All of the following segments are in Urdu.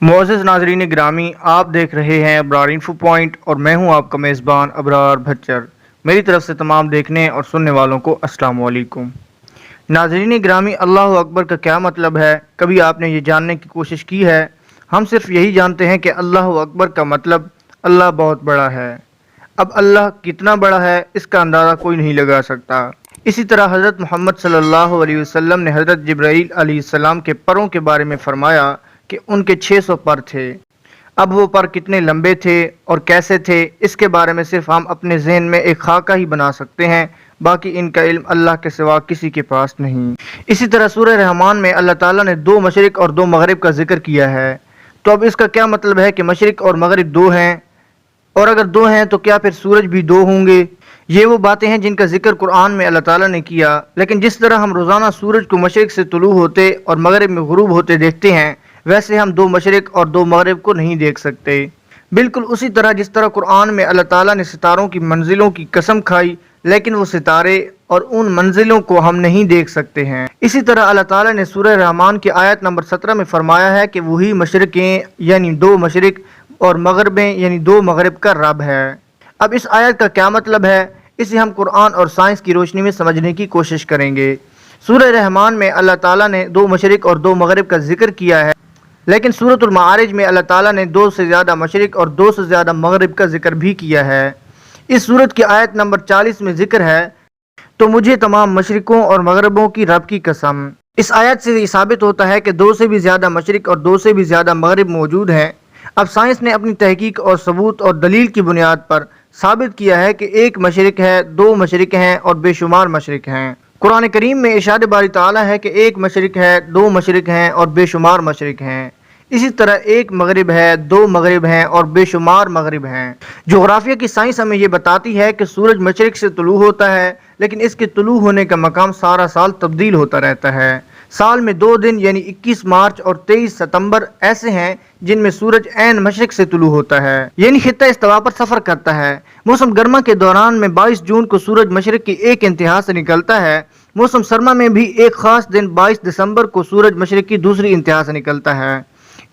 معزز ناظرین گرامی، آپ دیکھ رہے ہیں ابرار انفو پوائنٹ اور میں ہوں آپ کا میزبان ابرار بھچر۔ میری طرف سے تمام دیکھنے اور سننے والوں کو السلام علیکم۔ ناظرین گرامی، اللہ اکبر کا کیا مطلب ہے؟ کبھی آپ نے یہ جاننے کی کوشش کی ہے؟ ہم صرف یہی جانتے ہیں کہ اللہ اکبر کا مطلب اللہ بہت بڑا ہے۔ اب اللہ کتنا بڑا ہے اس کا اندازہ کوئی نہیں لگا سکتا۔ اسی طرح حضرت محمد صلی اللہ علیہ وسلم نے حضرت جبرائیل علیہ السلام کے پروں کے بارے میں فرمایا کہ ان کے 600 پر تھے۔ اب وہ پر کتنے لمبے تھے اور کیسے تھے، اس کے بارے میں صرف ہم اپنے ذہن میں ایک خاکہ ہی بنا سکتے ہیں، باقی ان کا علم اللہ کے سوا کسی کے پاس نہیں۔ اسی طرح سورہ رحمان میں اللہ تعالیٰ نے 2 مشرق اور 2 مغرب کا ذکر کیا ہے۔ تو اب اس کا کیا مطلب ہے کہ مشرق اور مغرب 2 ہیں؟ اور اگر 2 ہیں تو کیا پھر سورج بھی 2 ہوں گے؟ یہ وہ باتیں ہیں جن کا ذکر قرآن میں اللہ تعالیٰ نے کیا، لیکن جس طرح ہم روزانہ سورج کو مشرق سے طلوع ہوتے اور مغرب میں غروب ہوتے دیکھتے ہیں، ویسے ہم 2 مشرق اور 2 مغرب کو نہیں دیکھ سکتے۔ بالکل اسی طرح جس طرح قرآن میں اللہ تعالیٰ نے ستاروں کی منزلوں کی قسم کھائی، لیکن وہ ستارے اور ان منزلوں کو ہم نہیں دیکھ سکتے ہیں۔ اسی طرح اللہ تعالیٰ نے سورہ رحمان کی آیت نمبر 17 میں فرمایا ہے کہ وہی مشرقیں یعنی 2 مشرق اور مغربیں یعنی 2 مغرب کا رب ہے۔ اب اس آیت کا کیا مطلب ہے؟ اسے ہم قرآن اور سائنس کی روشنی میں سمجھنے کی کوشش کریں گے۔ سورہ رحمان میں اللہ تعالیٰ نے 2 مشرق اور 2 مغرب کا ذکر کیا ہے، لیکن سورۃ المعارج میں اللہ تعالیٰ نے 2 سے زیادہ مشرق اور 2 سے زیادہ مغرب کا ذکر بھی کیا ہے۔ اس سورت کی آیت نمبر 40 میں ذکر ہے، تو مجھے تمام مشرقوں اور مغربوں کی رب کی قسم۔ اس آیت سے یہ ثابت ہوتا ہے کہ 2 سے بھی زیادہ مشرق اور 2 سے بھی زیادہ مغرب موجود ہیں۔ اب سائنس نے اپنی تحقیق اور ثبوت اور دلیل کی بنیاد پر ثابت کیا ہے کہ 1 مشرق ہے، 2 مشرق ہیں اور بے شمار مشرق ہیں۔ قرآن کریم میں ارشاد باری تعالیٰ ہے کہ 1 مشرق ہے، 2 مشرق ہیں اور بے شمار مشرق ہیں۔ اسی طرح 1 مغرب ہے، 2 مغرب ہیں اور بے شمار مغرب ہیں۔ جغرافیہ کی سائنس ہمیں یہ بتاتی ہے کہ سورج مشرق سے طلوع ہوتا ہے، لیکن اس کے طلوع ہونے کا مقام سارا سال تبدیل ہوتا رہتا ہے۔ سال میں 2 دن یعنی 21 مارچ اور 23 ستمبر ایسے ہیں جن میں سورج عین مشرق سے طلوع ہوتا ہے، یعنی خطہ استوا پر سفر کرتا ہے۔ موسم گرما کے دوران میں 22 جون کو سورج مشرق کی ایک انتہا سے نکلتا ہے۔ موسم سرما میں بھی ایک خاص دن 22 دسمبر کو سورج مشرق کی دوسری انتہا سے نکلتا ہے۔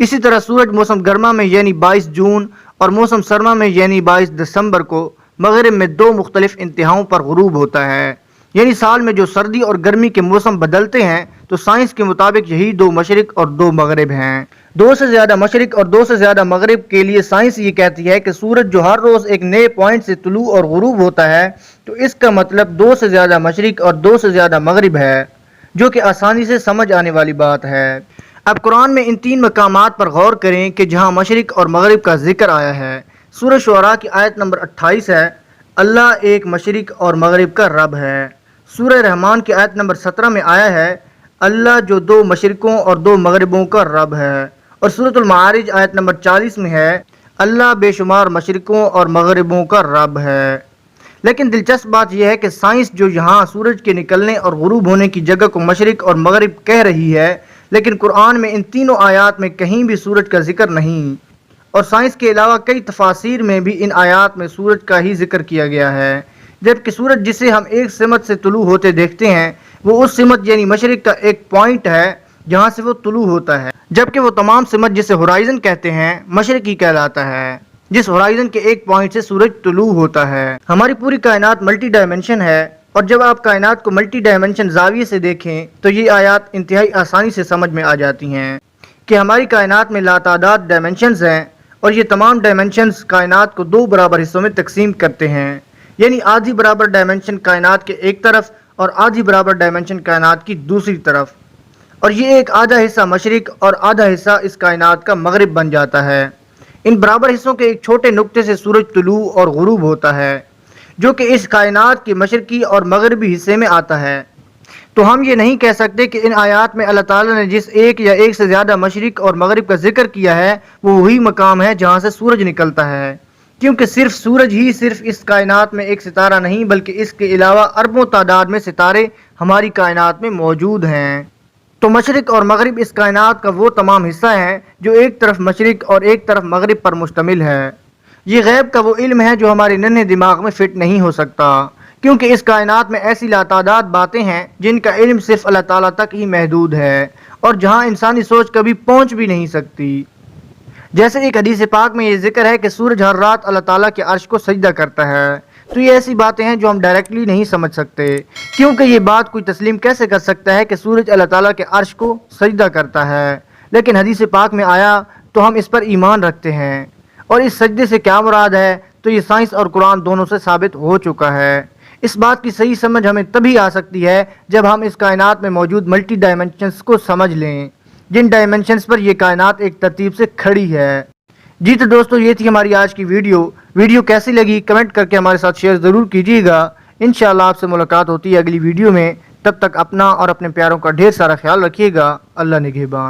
اسی طرح سورج موسم گرما میں یعنی 22 جون اور موسم سرما میں یعنی 22 دسمبر کو مغرب میں 2 مختلف انتہاؤں پر غروب ہوتا ہے۔ یعنی سال میں جو سردی اور گرمی کے موسم بدلتے ہیں، تو سائنس کے مطابق یہی 2 مشرق اور 2 مغرب ہیں۔ 2 سے زیادہ مشرق اور 2 سے زیادہ مغرب کے لیے سائنس یہ کہتی ہے کہ سورج جو ہر روز ایک نئے پوائنٹ سے طلوع اور غروب ہوتا ہے، تو اس کا مطلب 2 سے زیادہ مشرق اور 2 سے زیادہ مغرب ہے، جو کہ آسانی سے سمجھ آنے والی بات ہے۔ اب قرآن میں ان 3 مقامات پر غور کریں کہ جہاں مشرق اور مغرب کا ذکر آیا ہے۔ سورہ شعراء کی آیت نمبر 28 ہے، اللہ ایک مشرق اور مغرب کا رب ہے۔ سورہ رحمان کی آیت نمبر 17 میں آیا ہے، اللہ جو 2 مشرقوں اور 2 مغربوں کا رب ہے۔ اور سورۃ المعارج آیت نمبر 40 میں ہے، اللہ بے شمار مشرقوں اور مغربوں کا رب ہے۔ لیکن دلچسپ بات یہ ہے کہ سائنس جو یہاں سورج کے نکلنے اور غروب ہونے کی جگہ کو مشرق اور مغرب کہہ رہی ہے، لیکن قرآن میں ان تینوں آیات میں کہیں بھی سورج کا ذکر نہیں، اور سائنس کے علاوہ کئی تفاسیر میں بھی ان آیات میں سورج کا ہی ذکر کیا گیا ہے، جبکہ سورج جسے ہم ایک سمت سے طلوع ہوتے دیکھتے ہیں، وہ اس سمت یعنی مشرق کا ایک پوائنٹ ہے جہاں سے وہ طلوع ہوتا ہے، جبکہ وہ تمام سمت جسے ہورائزن کہتے ہیں مشرقی کہلاتا ہے، جس ہورائزن کے ایک پوائنٹ سے سورج طلوع ہوتا ہے۔ ہماری پوری کائنات ملٹی ڈائمنشن ہے، اور جب آپ کائنات کو ملٹی ڈائمنشن زاویے سے دیکھیں تو یہ آیات انتہائی آسانی سے سمجھ میں آ جاتی ہیں کہ ہماری کائنات میں لاتعداد ڈائمنشنز ہیں، اور یہ تمام ڈائمنشنز کائنات کو 2 برابر حصوں میں تقسیم کرتے ہیں، یعنی آدھی برابر ڈائمنشن کائنات کے ایک طرف اور آدھی برابر ڈائمنشن کائنات کی دوسری طرف، اور یہ ایک آدھا حصہ مشرق اور آدھا حصہ اس کائنات کا مغرب بن جاتا ہے۔ ان برابر حصوں کے ایک چھوٹے نقطے سے سورج طلوع اور غروب ہوتا ہے، جو کہ اس کائنات کے مشرقی اور مغربی حصے میں آتا ہے۔ تو ہم یہ نہیں کہہ سکتے کہ ان آیات میں اللہ تعالیٰ نے جس ایک یا ایک سے زیادہ مشرق اور مغرب کا ذکر کیا ہے، وہ وہی مقام ہے جہاں سے سورج نکلتا ہے، کیونکہ صرف سورج ہی صرف اس کائنات میں ایک ستارہ نہیں، بلکہ اس کے علاوہ اربوں تعداد میں ستارے ہماری کائنات میں موجود ہیں۔ تو مشرق اور مغرب اس کائنات کا وہ تمام حصہ ہیں جو ایک طرف مشرق اور ایک طرف مغرب پر مشتمل ہے۔ یہ غیب کا وہ علم ہے جو ہمارے ننھے دماغ میں فٹ نہیں ہو سکتا، کیونکہ اس کائنات میں ایسی لاتعداد باتیں ہیں جن کا علم صرف اللہ تعالیٰ تک ہی محدود ہے، اور جہاں انسانی سوچ کبھی پہنچ بھی نہیں سکتی۔ جیسے ایک حدیث پاک میں یہ ذکر ہے کہ سورج ہر رات اللہ تعالیٰ کے عرش کو سجدہ کرتا ہے، تو یہ ایسی باتیں ہیں جو ہم ڈائریکٹلی نہیں سمجھ سکتے، کیونکہ یہ بات کوئی تسلیم کیسے کر سکتا ہے کہ سورج اللہ تعالیٰ کے عرش کو سجدہ کرتا ہے، لیکن حدیث پاک میں آیا تو ہم اس پر ایمان رکھتے ہیں۔ اور اس سجدے سے کیا مراد ہے، تو یہ سائنس اور قرآن دونوں سے ثابت ہو چکا ہے۔ اس بات کی صحیح سمجھ ہمیں تبھی آ سکتی ہے جب ہم اس کائنات میں موجود ملٹی ڈائمنشنز کو سمجھ لیں، جن ڈائمنشنز پر یہ کائنات ایک ترتیب سے کھڑی ہے۔ جی تو دوستو، یہ تھی ہماری آج کی ویڈیو کیسی لگی کمنٹ کر کے ہمارے ساتھ شیئر ضرور کیجیے گا۔ انشاءاللہ آپ سے ملاقات ہوتی ہے اگلی ویڈیو میں، تب تک اپنا اور اپنے پیاروں کا ڈھیر سارا خیال رکھیے گا۔ اللہ نگہبان۔